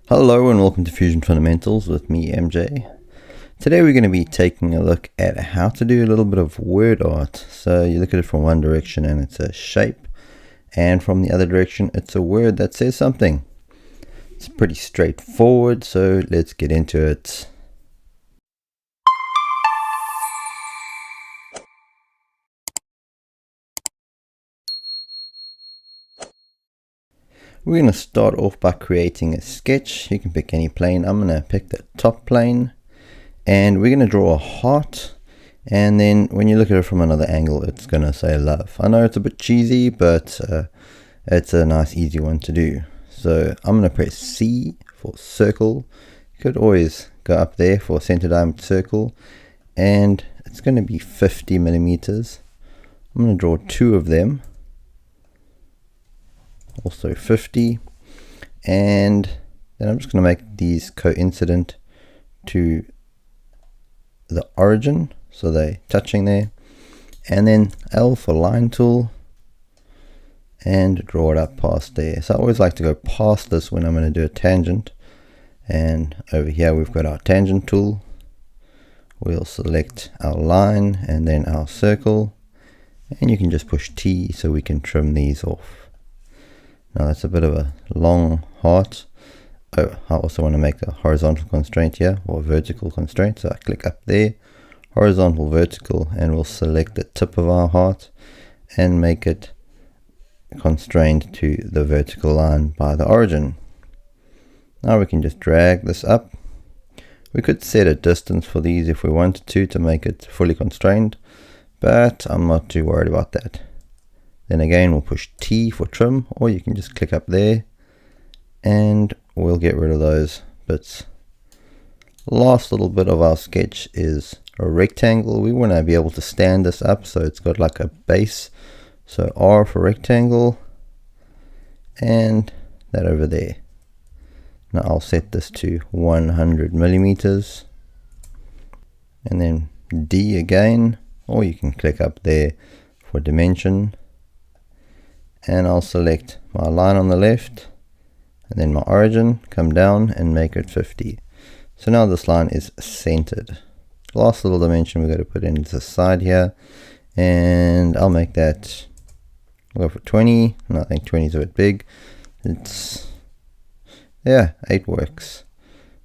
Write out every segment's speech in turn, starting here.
Hello and welcome to Fusion Fundamentals with me, MJ. Today we're going to be taking a look at how to do a little bit of word art. So you look at it from one direction and it's a shape, and from the other direction it's a word that says something. It's pretty straightforward, so let's get into it. We're going to start off by creating a sketch. You can pick any plane. I'm going to pick the top plane, and we're going to draw a heart, and then when you look at it from another angle it's going to say love. I know it's a bit cheesy, but it's a nice easy one to do. So I'm going to press C for circle. You could always go up there for center diameter circle, and it's going to be 50 millimeters. I'm going to draw two of them, also 50, and then I'm just going to make these coincident to the origin, so they're touching there, and then L for line tool and draw it up past there. So I always like to go past this when I'm going to do a tangent, and over here we've got our tangent tool. We'll select our line and then our circle, and you can just push T so we can trim these off. Now that's a bit of a long heart. Oh, I also want to make a horizontal constraint here, or vertical constraint. So I click up there, horizontal, vertical, and we'll select the tip of our heart and make it constrained to the vertical line by the origin. Now we can just drag this up. We could set a distance for these if we wanted to make it fully constrained, but I'm not too worried about that. Then again, we'll push T for trim, or you can just click up there and we'll get rid of those bits. Last little bit of our sketch is a rectangle. We want to be able to stand this up so it's got like a base. So R for rectangle, and that over there. Now I'll set this to 100 millimeters, and then D again, or you can click up there for dimension, and I'll select my line on the left and then my origin, come down and make it 50. So now this line is centered. Last little dimension we've got to put in the side here, and I'll make that, I'll go for 20. No, I think 20 is a bit big. Yeah, 8 works.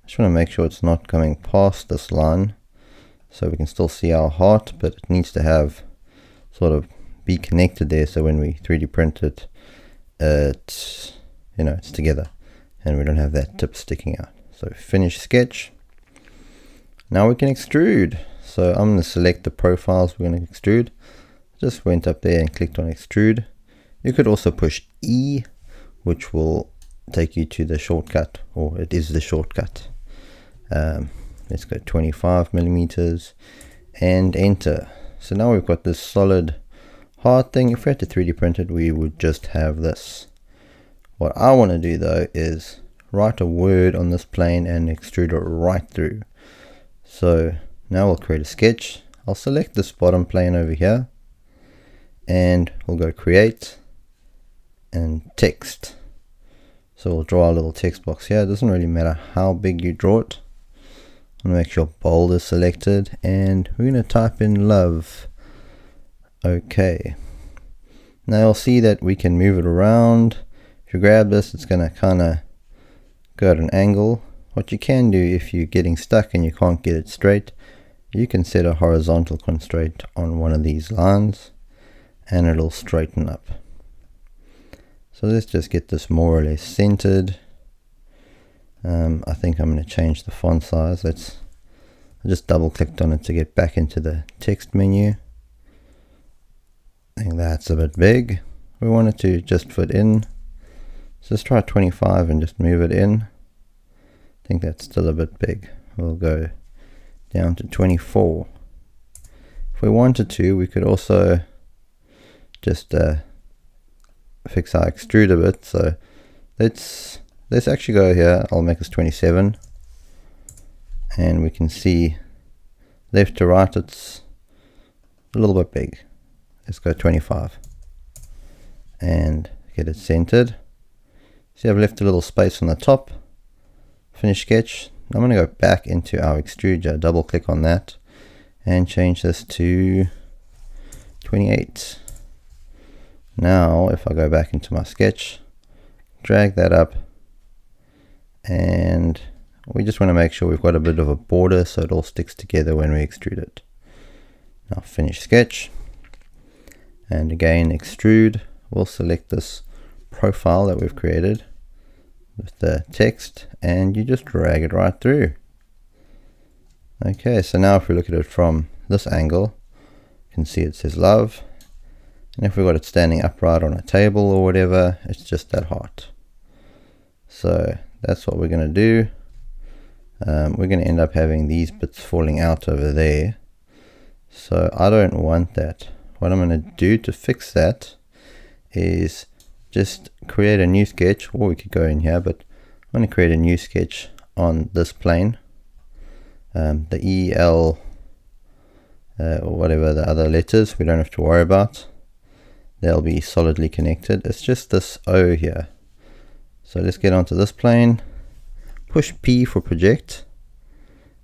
I just want to make sure it's not coming past this line, so we can still see our heart, but it needs to have sort of be connected there, so when we 3D print it, it's together and we don't have that tip sticking out. So finish sketch. Now we can extrude. So I'm going to select the profiles we're going to extrude. Just went up there and clicked on extrude. You could also push E, which will take you to the shortcut, or it is the shortcut. Let's go 25 millimeters and enter. So now we've got this solid heart thing. If we had to 3D print it, we would just have this. What I want to do though is write a word on this plane and extrude it right through. So now we'll create a sketch. I'll select this bottom plane over here, and we'll go create and text. So we'll draw a little text box here. It doesn't really matter how big you draw it. I'm going to make sure bold is selected, and we're going to type in love. Okay, now you'll see that we can move it around. If you grab this, it's going to kind of go at an angle. What you can do if you're getting stuck and you can't get it straight, you can set a horizontal constraint on one of these lines and it'll straighten up. So let's just get this more or less centered. I think I'm going to change the font size. I just double clicked on it to get back into the text menu. I think that's a bit big. We want it to just fit in. So let's try 25 and just move it in. I think that's still a bit big. We'll go down to 24. If we wanted to, we could also just fix our extrude a bit. So let's actually go here. I'll make this 27, and we can see left to right it's a little bit big. Let's go 25 and get it centered. See, I've left a little space on the top. finish sketch. I'm going to go back into our extruder, double click on that and change this to 28. Now if I go back into my sketch, drag that up, and we just want to make sure we've got a bit of a border so it all sticks together when we extrude it. Now finish sketch, and again extrude. We'll select this profile that we've created with the text, and you just drag it right through. Okay, so now if we look at it from this angle, you can see it says love, and if we've got it standing upright on a table or whatever, it's just that heart. So that's what we're going to do. We're going to end up having these bits falling out over there, so I don't want that. What I'm going to do to fix that is just create a new sketch, or we could go in here, but I'm going to create a new sketch on this plane, the EL or whatever the other letters we don't have to worry about, they'll be solidly connected. It's just this O here. So let's get onto this plane, push P for project,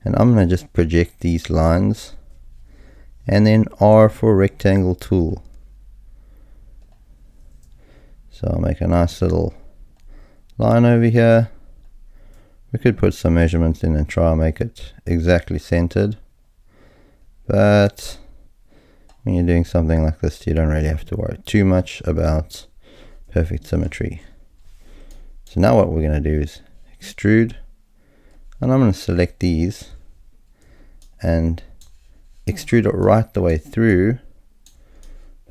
and I'm going to just project these lines, and then R for rectangle tool. So I'll make a nice little line over here. We could put some measurements in and try and make it exactly centered, but when you're doing something like this, you don't really have to worry too much about perfect symmetry. So now what we're going to do is extrude, and I'm going to select these and extrude it right the way through,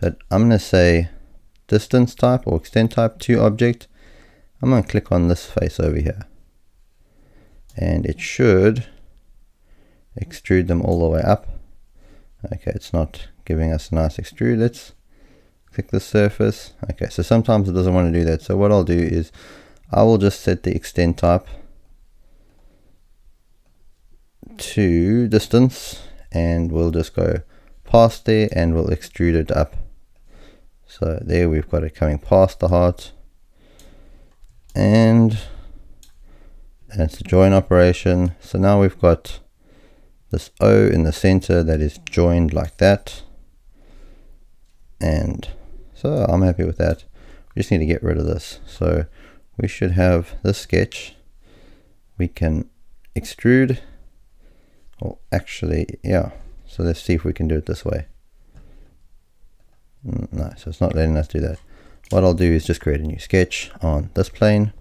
but I'm going to say distance type or extend type to object. I'm going to click on this face over here, and it should extrude them all the way up. Okay, it's not giving us a nice extrude. Let's click the surface. Okay, so sometimes it doesn't want to do that. So what I'll do is I will just set the extend type to distance, and we'll just go past there and we'll extrude it up. So there we've got it coming past the heart, and it's a join operation. So now we've got this O in the center that is joined like that, and so I'm happy with that. We just need to get rid of this. So we should have this sketch. We can extrude, or actually, yeah, so let's see if we can do it this way. No, so it's not letting us do that. What I'll do is just create a new sketch on this plane.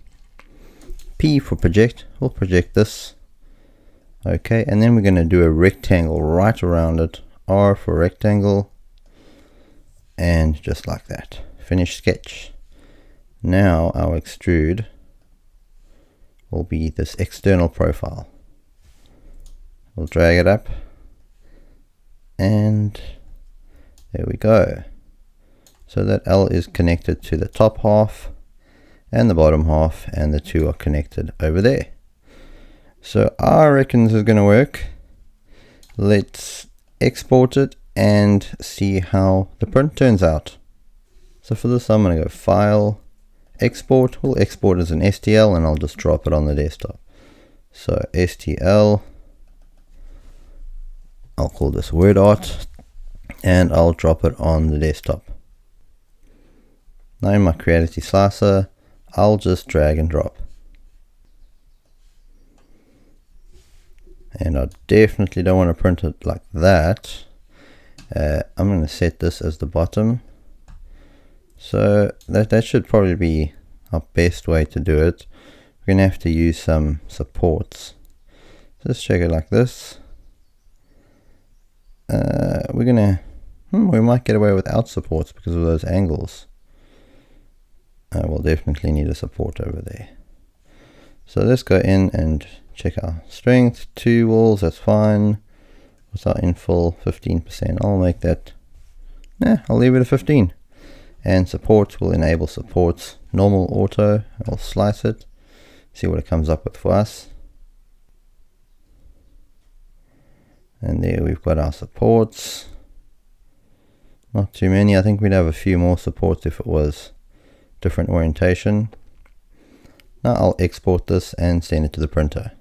P for project, we'll project this. Okay, and then we're going to do a rectangle right around it. R for rectangle, and just like that. Finish sketch. Now our extrude will be this external profile. We'll drag it up, and there we go. So that L is connected to the top half and the bottom half, and the two are connected over there. So I reckon this is going to work. Let's export it and see how the print turns out. So for this I'm going to go File, Export. We'll export as an STL, and I'll just drop it on the desktop. So STL, I'll call this Word Art, and I'll drop it on the desktop. Now in my Creality slicer, I'll just drag and drop. And I definitely don't want to print it like that. I'm going to set this as the bottom. So that should probably be our best way to do it. We're going to have to use some supports. Just check it like this. We're going to, we might get away without supports because of those angles. We'll definitely need a support over there. So let's go in and check our strength. 2 walls, that's fine. What's our infill? 15%. I'll make that, I'll leave it at 15. And supports, will enable supports, normal, auto. I'll slice it, see what it comes up with for us. And there we've got our supports. Not too many. I think we'd have a few more supports if it was different orientation. Now I'll export this and send it to the printer.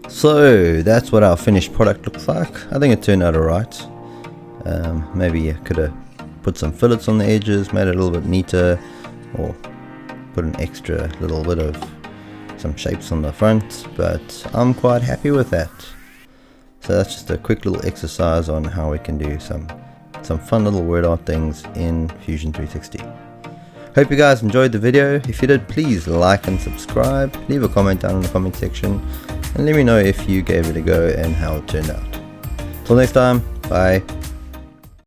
So that's what our finished product looks like. I think it turned out alright. Maybe I could have put some fillets on the edges, made it a little bit neater, or put an extra little bit of some shapes on the front, but I'm quite happy with that. So that's just a quick little exercise on how we can do some fun little word art things in Fusion 360. Hope you guys enjoyed the video. If you did, please like and subscribe, leave a comment down in the comment section, and let me know if you gave it a go and how it turned out. Till next time, bye.